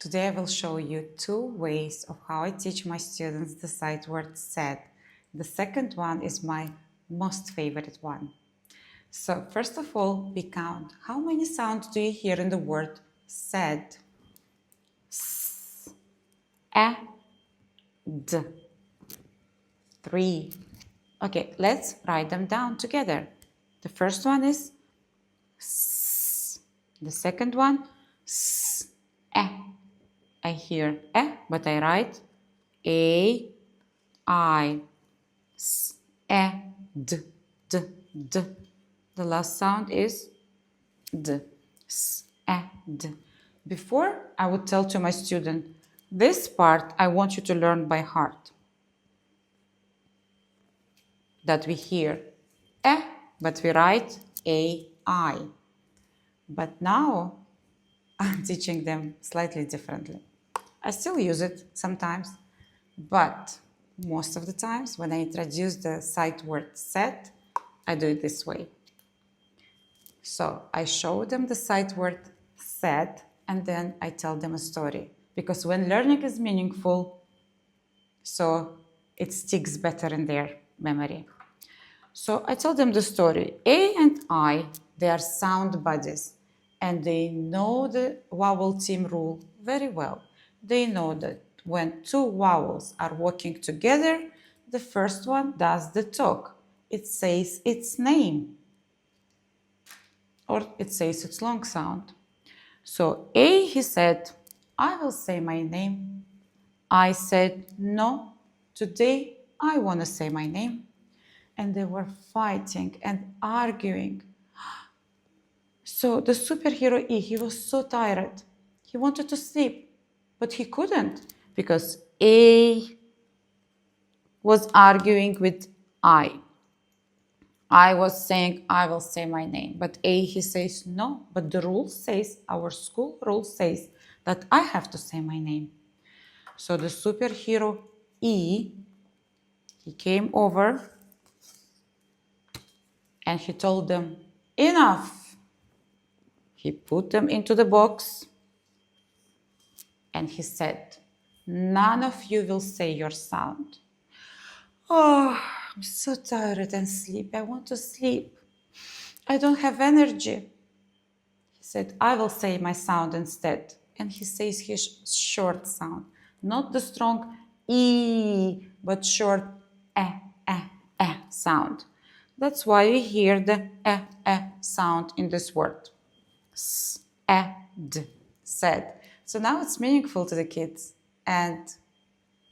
Today I will show you two ways of how I teach my students the sight word said. The second one is my most favorite one. So first of all, we count. How many sounds do you hear in the word said? S, a, d. 3. Okay, let's write them down together. The first one is s. The second one, s, a. I hear a, but I write a, I, s, a, d, d, d. The last sound is d, s, a, d. Before, I would tell to my student, this part I want you to learn by heart. That we hear a, but we write a, I. But now, I'm teaching them slightly differently. I still use it sometimes, but most of the times when I introduce the sight word said, I do it this way. So I show them the sight word said, and then I tell them a story. Because when learning is meaningful, so it sticks better in their memory. So I tell them the story. A and I, they are sound buddies, and they know the vowel team rule very well. They know that when two vowels are working together, the first one does the talk. It says its name, or it says its long sound. So A, he said, I will say my name. I said, no, today I want to say my name. And they were fighting and arguing. So the superhero E, he was so tired. He wanted to sleep, but he couldn't because A was arguing with I. I was saying, I will say my name, but A, he says, no, but the rule says, our school rule says that I have to say my name. So the superhero E, he came over and he told them, enough. He put them into the box and he said, none of you will say your sound. Oh, I'm so tired and sleepy. I want to sleep. I don't have energy. He said, I will say my sound instead. And he says his short sound, not the strong E, but short sound. That's why we hear the sound in this word. S-a-d, said. So now it's meaningful to the kids and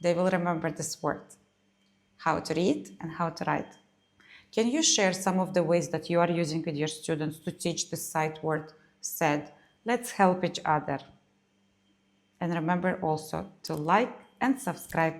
they will remember this word, how to read and how to write. Can you share some of the ways that you are using with your students to teach the sight word said? Let's help each other. And remember also to like and subscribe.